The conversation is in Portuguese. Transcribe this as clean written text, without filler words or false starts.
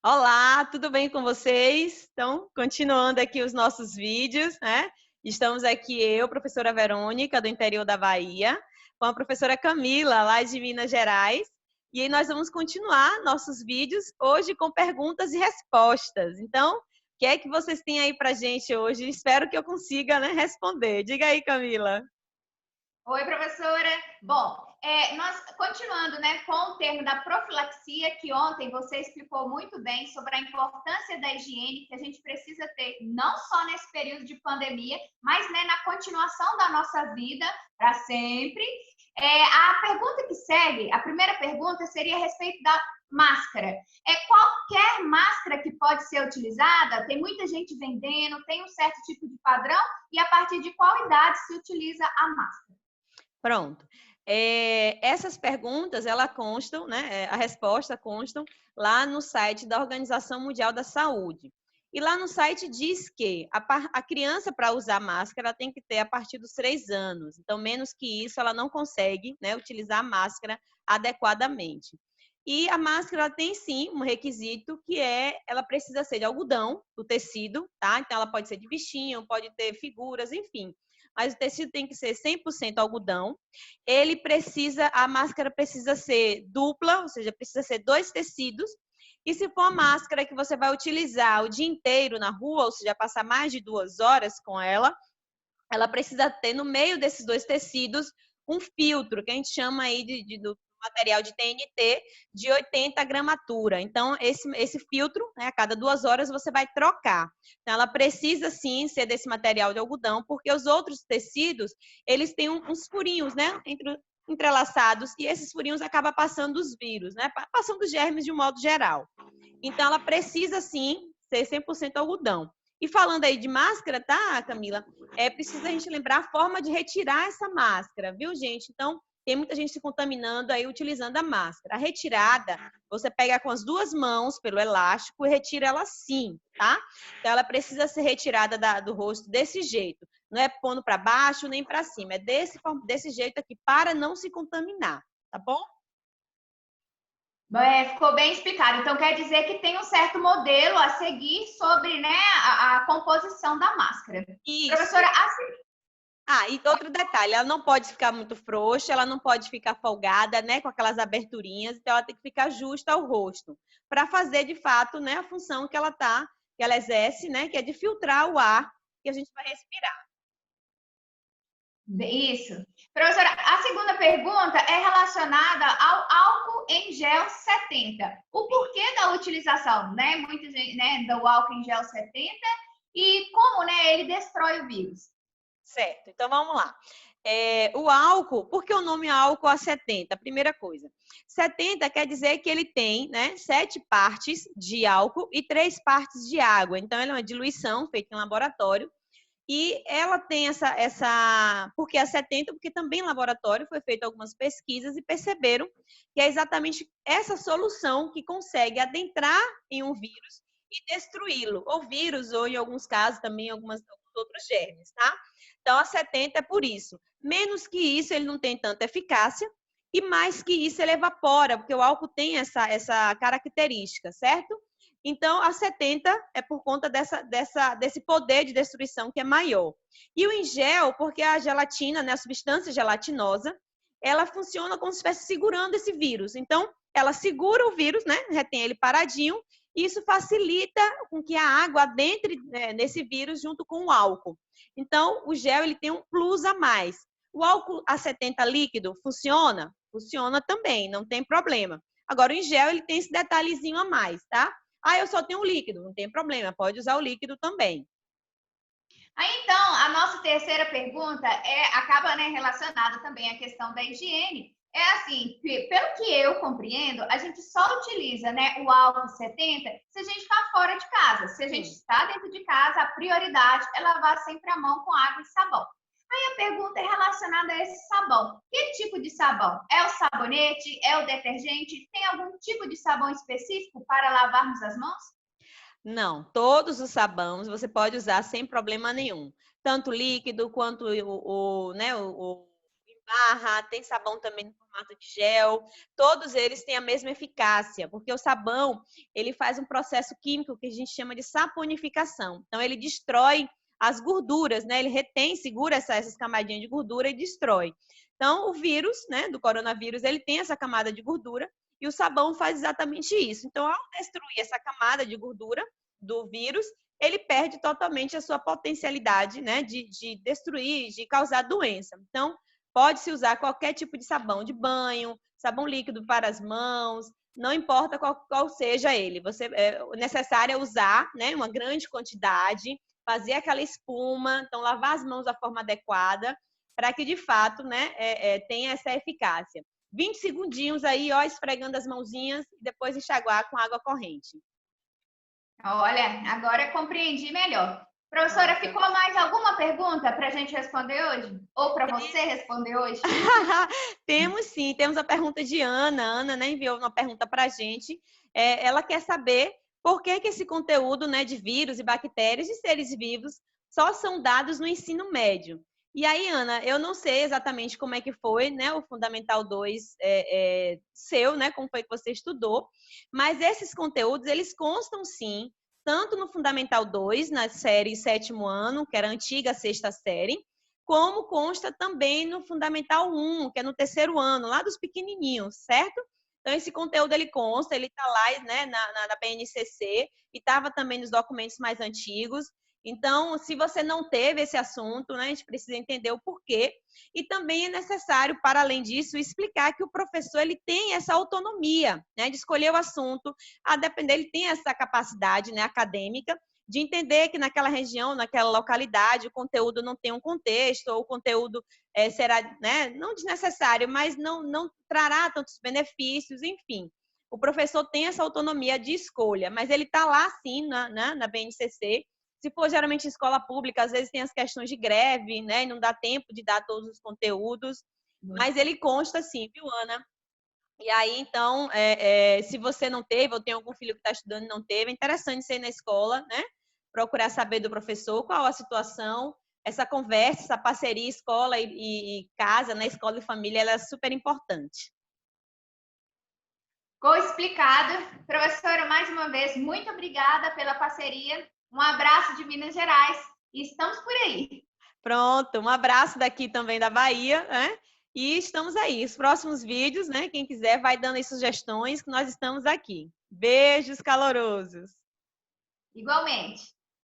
Olá, tudo bem com vocês? Então, continuando aqui os nossos vídeos, né? Estamos aqui eu, professora Verônica, do interior da Bahia, com a professora Camila, lá de Minas Gerais. E aí nós vamos continuar nossos vídeos hoje com perguntas e respostas. Então, o que é que vocês têm aí pra gente hoje? Espero que eu consiga, né, responder. Diga aí, Camila. Oi, professora. Bom, nós continuando, né, com o termo da profilaxia, que ontem você explicou muito bem sobre a importância da higiene que a gente precisa ter, não só nesse período de pandemia, mas, né, na continuação da nossa vida para sempre. A pergunta que segue, a primeira pergunta seria a respeito da máscara. Qualquer máscara que pode ser utilizada, tem muita gente vendendo, tem um certo tipo de padrão, e a partir de qual idade se utiliza a máscara? Pronto. Essas perguntas, elas constam, né? A resposta constam lá no site da Organização Mundial da Saúde. E lá no site diz que a criança, para usar máscara, ela tem que ter a partir dos 3 anos. Então, menos que isso, ela não consegue, né, utilizar a máscara adequadamente. E a máscara ela tem sim um requisito que ela precisa ser de algodão, do tecido, tá? Então, ela pode ser de bichinho, pode ter figuras, enfim. Mas o tecido tem que ser 100% algodão. A máscara precisa ser dupla, ou seja, precisa ser 2 tecidos. E se for uma máscara que você vai utilizar o dia inteiro na rua, ou seja, passar mais de 2 horas com ela precisa ter no meio desses 2 tecidos um filtro, que a gente chama aí do material de TNT de 80 gramatura. Então, esse filtro, né, a cada 2 horas você vai trocar. Então, ela precisa sim ser desse material de algodão, porque os outros tecidos, eles têm uns furinhos, né, entrelaçados, e esses furinhos acabam passando os vírus, né, passando os germes de um modo geral. Então, ela precisa sim ser 100% algodão. E falando aí de máscara, tá, Camila? Precisa a gente lembrar a forma de retirar essa máscara, viu, gente? Então, tem muita gente se contaminando aí utilizando a máscara. A retirada, você pega com as 2 mãos pelo elástico e retira ela assim, tá? Então, ela precisa ser retirada do rosto desse jeito. Não é pondo para baixo nem para cima, é desse jeito aqui, para não se contaminar, tá bom? Ficou bem explicado. Então, quer dizer que tem um certo modelo a seguir sobre, né, a composição da máscara. Isso. Professora, assim, E outro detalhe, ela não pode ficar muito frouxa, ela não pode ficar folgada, né, com aquelas aberturinhas, então ela tem que ficar justa ao rosto, para fazer de fato, né, a função que ela exerce, né, que é de filtrar o ar que a gente vai respirar. isso. Professora, a segunda pergunta é relacionada ao álcool em gel 70. O porquê da utilização, né? Muita gente, né, do álcool em gel 70 e como, né, ele destrói o vírus. Certo, então vamos lá. O álcool, por que o nome álcool a 70? Primeira coisa, 70 quer dizer que ele tem, né, 7 partes de álcool e 3 partes de água. Então, ele é uma diluição feita em laboratório. E ela tem porque a 70, porque também em laboratório foi feito algumas pesquisas e perceberam que é exatamente essa solução que consegue adentrar em um vírus e destruí-lo, ou vírus, ou em alguns casos também alguns outros germes, tá? Então, a 70 é por isso. Menos que isso, ele não tem tanta eficácia, e mais que isso, ele evapora, porque o álcool tem essa característica, certo? Então, a 70 é por conta desse poder de destruição que é maior. E o em gel, porque a gelatina, né, a substância gelatinosa, ela funciona como se estivesse segurando esse vírus. Então, ela segura o vírus, né, retém ele paradinho, e isso facilita com que a água adentre, né, nesse vírus junto com o álcool. Então, o gel ele tem um plus a mais. O álcool a 70 líquido funciona? Funciona também, não tem problema. Agora, o em gel ele tem esse detalhezinho a mais, tá? Eu só tenho um líquido, não tem problema, pode usar o líquido também. Aí, então, a nossa terceira pergunta acaba, né, relacionada também à questão da higiene. É assim, pelo que eu compreendo, a gente só utiliza, né, o álcool 70 se a gente está fora de casa. Se a gente Sim. está dentro de casa, a prioridade é lavar sempre a mão com água e sabão. Aí a pergunta é relacionada a esse sabão. Que tipo de sabão? É o sabonete? É o detergente? Tem algum tipo de sabão específico para lavarmos as mãos? Não, todos os sabões você pode usar sem problema nenhum. Tanto líquido quanto né, o barra, tem sabão também no formato de gel. Todos eles têm a mesma eficácia, porque o sabão, ele faz um processo químico que a gente chama de saponificação. Então, ele destrói as gorduras, né? Ele retém, segura essas camadinhas de gordura e destrói. Então, o vírus, né, do coronavírus, ele tem essa camada de gordura e o sabão faz exatamente isso. Então, ao destruir essa camada de gordura do vírus, ele perde totalmente a sua potencialidade, né, de destruir, de causar doença. Então, pode-se usar qualquer tipo de sabão de banho, sabão líquido para as mãos, não importa qual seja ele. O necessário é usar, né, uma grande quantidade, fazer aquela espuma, então lavar as mãos da forma adequada, para que de fato, né, tenha essa eficácia. 20 segundinhos aí, ó, esfregando as mãozinhas e depois enxaguar com água corrente. Olha, agora eu compreendi melhor. Professora, ficou mais alguma pergunta para a gente responder hoje? Ou para você responder hoje? Temos sim, temos a pergunta de Ana. Ana, né, enviou uma pergunta para a gente. Ela quer saber por que esse conteúdo, né, de vírus e bactérias de seres vivos só são dados no ensino médio. E aí, Ana, eu não sei exatamente como é que foi, né, o Fundamental 2 seu, né, como foi que você estudou, mas esses conteúdos, eles constam sim, tanto no Fundamental 2, na série 7º ano, que era a antiga 6ª série, como consta também no Fundamental 1, que é no 3º ano, lá dos pequenininhos, certo? Então, esse conteúdo, ele consta, ele está lá, né, na BNCC, e estava também nos documentos mais antigos. Então, se você não teve esse assunto, né, a gente precisa entender o porquê. E também é necessário, para além disso, explicar que o professor, ele tem essa autonomia, né, de escolher o assunto, a depender, ele tem essa capacidade, né, acadêmica, de entender que naquela região, naquela localidade, o conteúdo não tem um contexto, ou o conteúdo será, né, não desnecessário, mas não trará tantos benefícios, enfim. O professor tem essa autonomia de escolha, mas ele está lá, sim, na BNCC. Se for geralmente em escola pública, às vezes tem as questões de greve, né, e não dá tempo de dar todos os conteúdos, mas ele consta, sim, viu, Ana? E aí, então, se você não teve, ou tem algum filho que está estudando e não teve, é interessante você ir na escola, né? Procurar saber do professor qual a situação, essa conversa, essa parceria escola e casa, né? Escola e família, ela é super importante. Ficou explicado. Professora, mais uma vez, muito obrigada pela parceria. Um abraço de Minas Gerais e estamos por aí. Pronto, um abraço daqui também da Bahia, né? E estamos aí. Os próximos vídeos, né? Quem quiser vai dando aí sugestões que nós estamos aqui. Beijos calorosos. Igualmente.